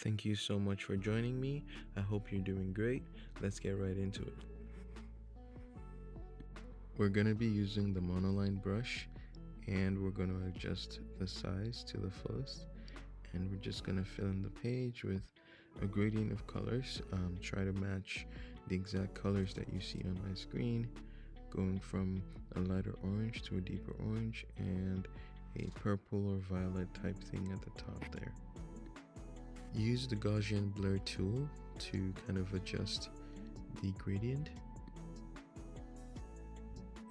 Thank you so much for joining me. I hope you're doing great. Let's get right into it. We're going to be using the monoline brush, and we're going to adjust the size to the fullest, and we're just going to fill in the page with a gradient of colors. Try to match the exact colors that you see on my screen, going from a lighter orange to a deeper orange and a purple or violet type thing at the top there. Use the Gaussian blur tool to kind of adjust the gradient.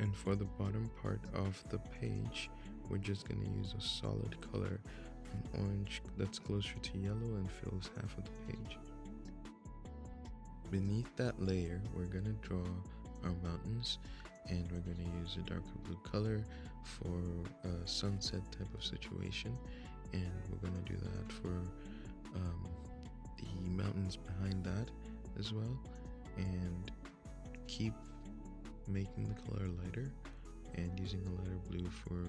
And for the bottom part of the page, we're just going to use a solid color, an orange that's closer to yellow and fills half of the page. Beneath that layer, we're going to draw our mountains, and we're going to use a darker blue color for a sunset type of situation, and we're going to do that for the mountains behind that as well, and keep making the color lighter and using a lighter blue for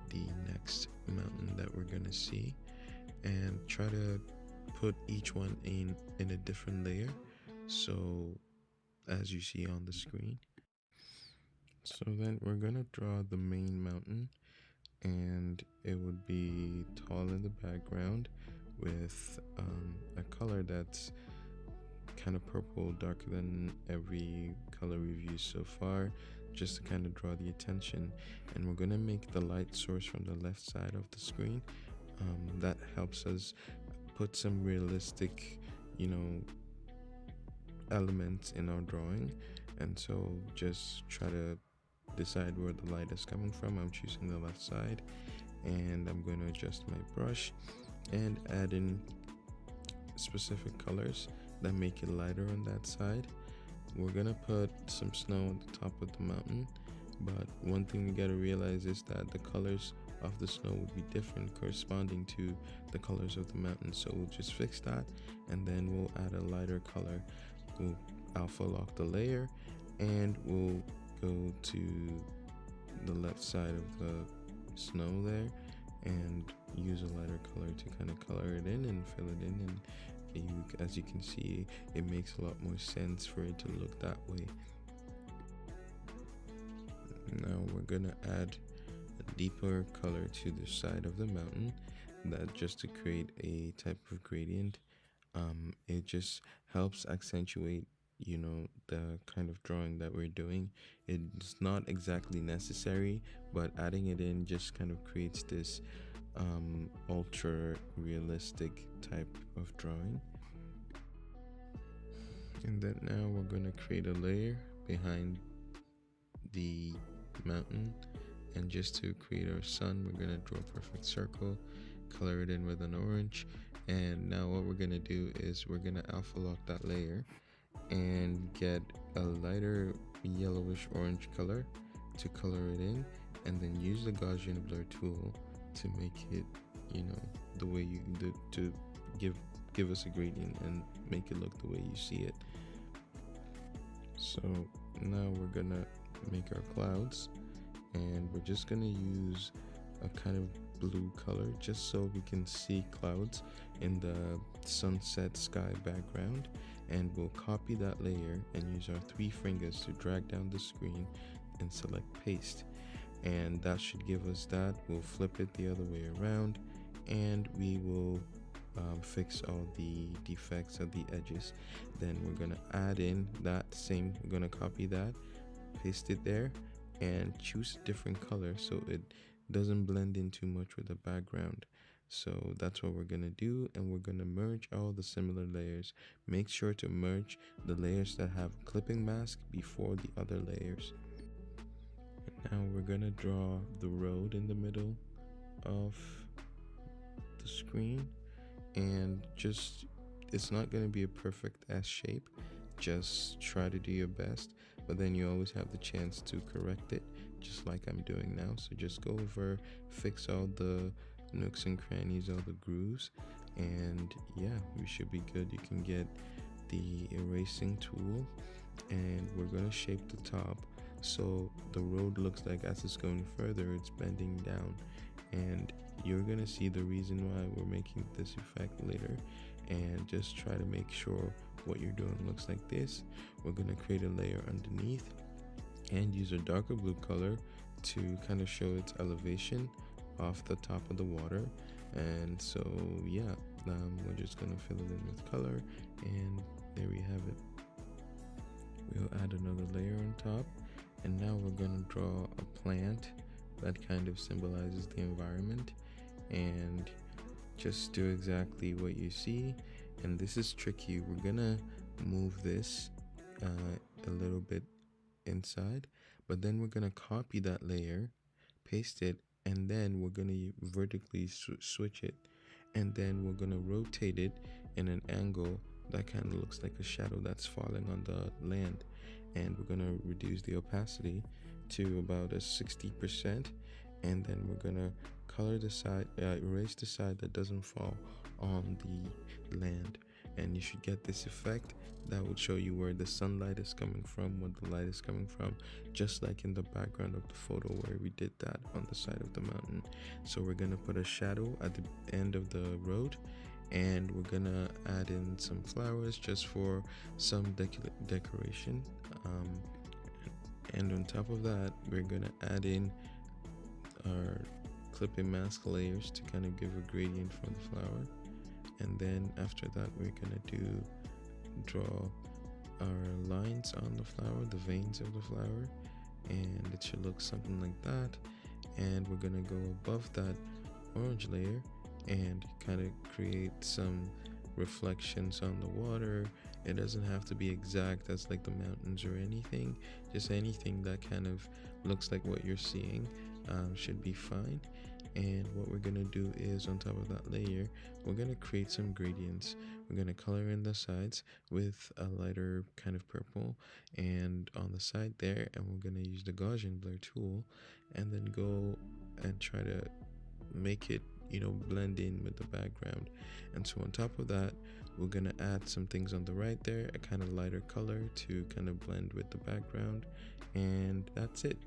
the next mountain that we're going to see, and try to put each one in a different layer, so as you see on the screen. So then we're going to draw the main mountain, and it would be tall in the background with a color that's kind of purple, darker than every color we've used so far, just to kind of draw the attention. And we're going to make the light source from the left side of the screen. That helps us put some realistic, elements in our drawing. And so just try to decide where the light is coming from. I'm choosing the left side, and I'm going to adjust my brush and add in specific colors that make it lighter on that side. We're gonna put some snow on the top of the mountain, but one thing we gotta realize is that the colors of the snow would be different corresponding to the colors of the mountain. So we'll just fix that, and then we'll add a lighter color. We'll alpha lock the layer, and we'll go to the left side of the snow there and use a lighter color to kind of color it in and fill it in, and as you can see, it makes a lot more sense for it to look that way. Now we're gonna add a deeper color to the side of the mountain, that just to create a type of gradient. It just helps accentuate the kind of drawing that we're doing. It's not exactly necessary, but adding it in just kind of creates this ultra realistic type of drawing. And then now we're going to create a layer behind the mountain, and just to create our sun, we're going to draw a perfect circle, color it in with an orange. And now what we're going to do is we're going to alpha lock that layer and get a lighter yellowish orange color to color it in, and then use the Gaussian blur tool to make it the way you do, to give us a gradient and make it look the way you see it. So now we're gonna make our clouds, and we're just gonna use a kind of blue color just so we can see clouds in the sunset sky background. And we'll copy that layer and use our 3 fingers to drag down the screen and select paste, and that should give us that. We'll flip it the other way around, and we will fix all the defects of the edges. Then we're gonna add in that same, we're gonna copy that, paste it there, and choose a different color so it doesn't blend in too much with the background. So that's what we're gonna do, and we're gonna merge all the similar layers. Make sure to merge the layers that have a clipping mask before the other layers. And now we're gonna draw the road in the middle of the screen, and just, it's not gonna be a perfect S shape. Just try to do your best, but then you always have the chance to correct it, just like I'm doing now. So just go over, fix all the nooks and crannies, all the grooves, and yeah, we should be good. You can get the erasing tool, and we're going to shape the top so the road looks like as it's going further, it's bending down. And you're going to see the reason why we're making this effect later. And just try to make sure what you're doing looks like this. We're going to create a layer underneath and use a darker blue color to kind of show its elevation off the top of the water. And so yeah, we're just going to fill it in with color, and there we have it. We'll add another layer on top, and now we're going to draw a plant that kind of symbolizes the environment, and just do exactly what you see. And this is tricky. We're gonna move this a little bit inside, but then we're gonna copy that layer, paste it, and then we're gonna vertically switch it, and then we're gonna rotate it in an angle that kind of looks like a shadow that's falling on the land. And we're gonna reduce the opacity to about a 60%, and then we're gonna color the side, erase the side that doesn't fall on the land. And you should get this effect that would show you where the sunlight is coming from, where the light is coming from, just like in the background of the photo where we did that on the side of the mountain. So we're gonna put a shadow at the end of the road, and we're gonna add in some flowers just for some decoration. And on top of that, we're gonna add in our clipping mask layers to kind of give a gradient for the flower. And then after that, we're gonna draw our lines on the flower, the veins of the flower, and it should look something like that. And we're gonna go above that orange layer and kind of create some reflections on the water. It doesn't have to be exact as like the mountains or anything, just anything that kind of looks like what you're seeing should be fine. And what we're gonna do is, on top of that layer, we're gonna create some gradients. We're gonna color in the sides with a lighter kind of purple and on the side there, and we're gonna use the Gaussian blur tool and then go and try to make it, blend in with the background. And so on top of that, we're gonna add some things on the right there, a kind of lighter color to kind of blend with the background, and that's it.